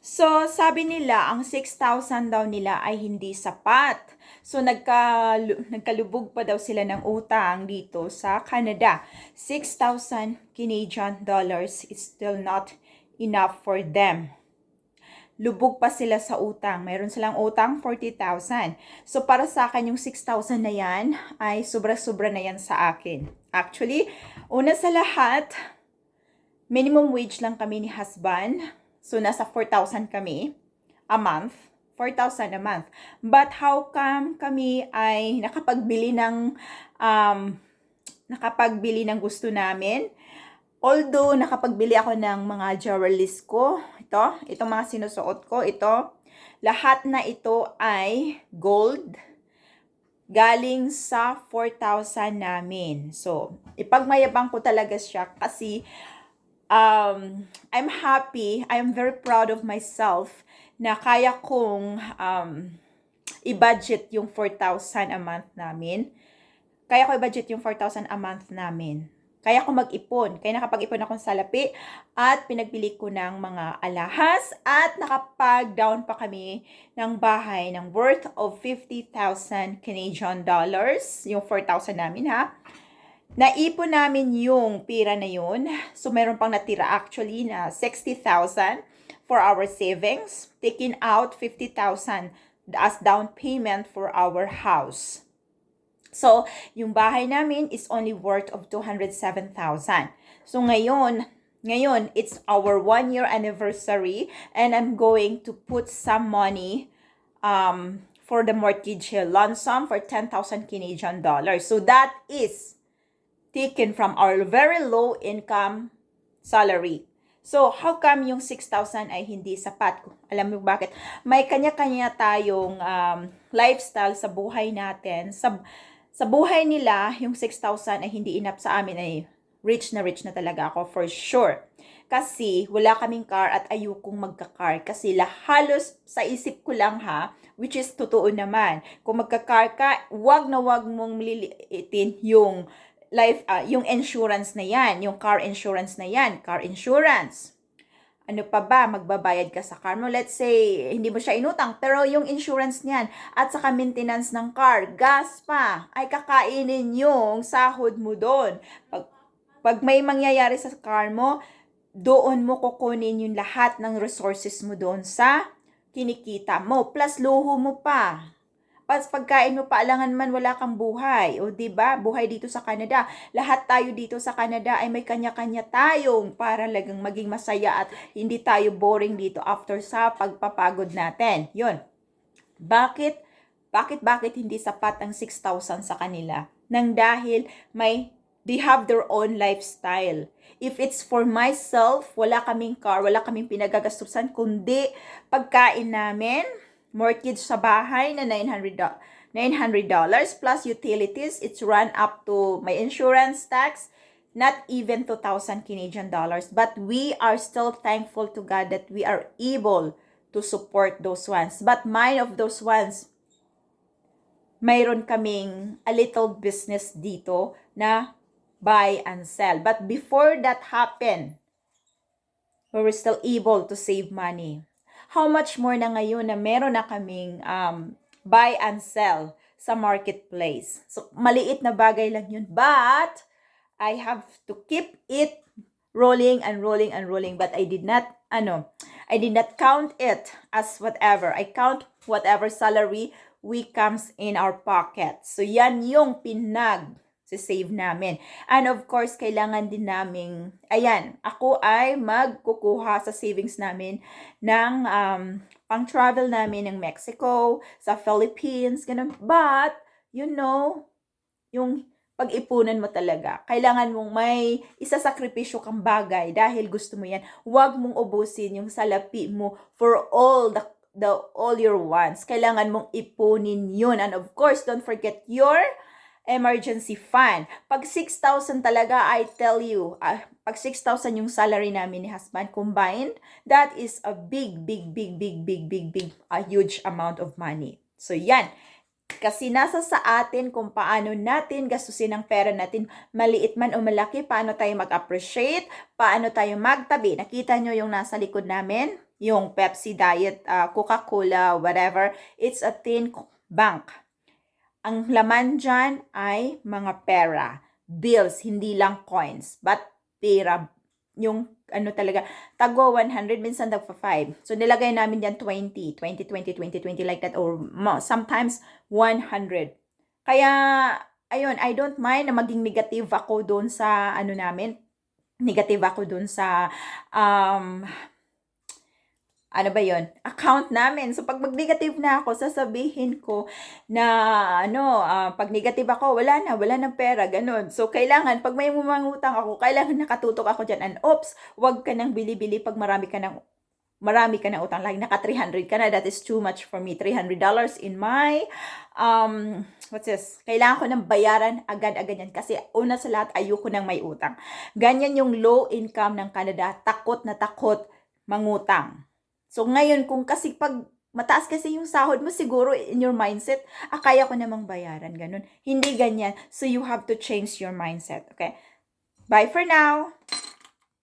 So, sabi nila, ang 6,000 daw nila ay hindi sapat. So, nagkalubog pa daw sila ng utang dito sa Canada. 6,000 Canadian dollars is still not enough for them. Lubog pa sila sa utang. Mayroon silang utang 40,000. So, para sa akin, yung 6,000 na yan ay sobra-sobra na yan sa akin. Actually, una sa lahat, minimum wage lang kami ni husband. So, nasa 4,000 kami a month. 4,000 a month. But how come kami ay nakakapagbili ng gusto namin? Although, nakapagbili ako ng mga jewelries ko. Itong mga sinusuot ko, lahat na ito ay gold. Galing sa 4,000 namin. So, ipagmayabang ko talaga siya kasi I'm happy, I'm very proud of myself na kaya kong i-budget yung 4,000 a month namin. Kaya ko i-budget yung 4,000 a month namin. Kaya ko mag-ipon. Kaya nakapag-ipon akong salapi at pinagbili ko ng mga alahas at nakapag-down pa kami ng bahay ng worth of 50,000 Canadian dollars. Yung 4,000 namin ha. Naipon namin yung pira na yun. So, meron pang natira actually na 60,000 for our savings. Taking out 50,000 as down payment for our house. So, yung bahay namin is only worth of 207,000. So, ngayon, it's our 1-year anniversary and I'm going to put some money for the mortgage loan sum for 10,000 Canadian dollars. So, that is taken from our very low income salary. So, how come yung 6,000 ay hindi sapat? Alam mo bakit? May kanya-kanya tayong lifestyle sa buhay natin. Sa buhay nila, yung 6,000 ay hindi enough sa amin ay rich na talaga ako for sure. Kasi wala kaming car at ayokong magka-car. Kasi halos sa isip ko lang ha, which is totoo naman. Kung magka-car ka, wag mong maliliitin yung yung insurance na yan, yung car insurance na yan, car insurance. Ano pa ba, magbabayad ka sa car mo. Let's say, hindi mo siya inutang, pero yung insurance niyan, at saka maintenance ng car, gas pa, ay kakainin yung sahod mo doon. Pag may mangyayari sa car mo, doon mo kukunin yung lahat ng resources mo doon sa kinikita mo. Plus, luho mo pa. Pagkain mo pa, alangan man wala kang buhay. O diba, buhay dito sa Canada. Lahat tayo dito sa Canada ay may kanya-kanya tayong para lagang maging masaya at hindi tayo boring dito after sa pagpapagod natin. Yun. Bakit hindi sapat ang 6,000 sa kanila? Nang dahil they have their own lifestyle. If it's for myself, wala kaming car, wala kaming pinagagastusan, kundi pagkain namin, mortgage sa bahay na $900 plus utilities, it's run up to my insurance tax, not even 2,000 Canadian dollars. But we are still thankful to God that we are able to support those ones. But mine of those ones, mayroon kaming a little business dito na buy and sell. But before that happened, we were still able to save money. How much more na ngayon na meron na kaming buy and sell sa marketplace. So, maliit na bagay lang yun. But, I have to keep it rolling and rolling and rolling. But I did not count it as whatever. I count whatever salary we comes in our pocket. So, yan yung save namin. And of course, kailangan din naming, ako ay magkukuha sa savings namin ng pang-travel namin ng Mexico, sa Philippines, ganun. But, yung pag-ipunan mo talaga. Kailangan mong may isasakripisyo kang bagay dahil gusto mo yan. Huwag mong ubusin yung salapi mo for all your wants. Kailangan mong ipunin yun. And of course, don't forget your emergency fund. Pag 6,000 talaga, I tell you, pag 6,000 yung salary namin ni husband combined, that is a huge amount of money. So yan. Kasi nasa sa atin kung paano natin gastusin ang pera natin, maliit man o malaki, paano tayo mag-appreciate, paano tayo magtabi. Nakita nyo yung nasa likod namin? yung Pepsi Diet, Coca-Cola, whatever, it's a tin bank. Ang laman dyan ay mga pera, bills, hindi lang coins, but pera, yung ano talaga, tago 100, minsan tagpa 5. So, nilagay namin dyan 20, 20, 20, 20, 20, like that, or sometimes 100. Kaya, ayun, I don't mind na maging negative ako doon sa, ano namin, negative ako doon sa, ano ba yon, account namin. So, pag mag-negative na ako, sasabihin ko na, pag negative ako, wala na pera, ganun. So, kailangan, pag may mumangutang ako, kailangan nakatutok ako dyan. And, oops, wag ka nang bili-bili pag marami ka ng utang. Like, naka 300 ka na, that is too much for me. $300 in my, what's this? Kailangan ko ng bayaran agad-agad yan. Kasi, una sa lahat, ayoko nang may utang. Ganyan yung low income ng Canada. Takot na takot mangutang. So, ngayon, kung kasi pag mataas kasi yung sahod mo, siguro in your mindset, kaya ko namang bayaran, ganun. Hindi ganyan. So, you have to change your mindset, okay? Bye for now!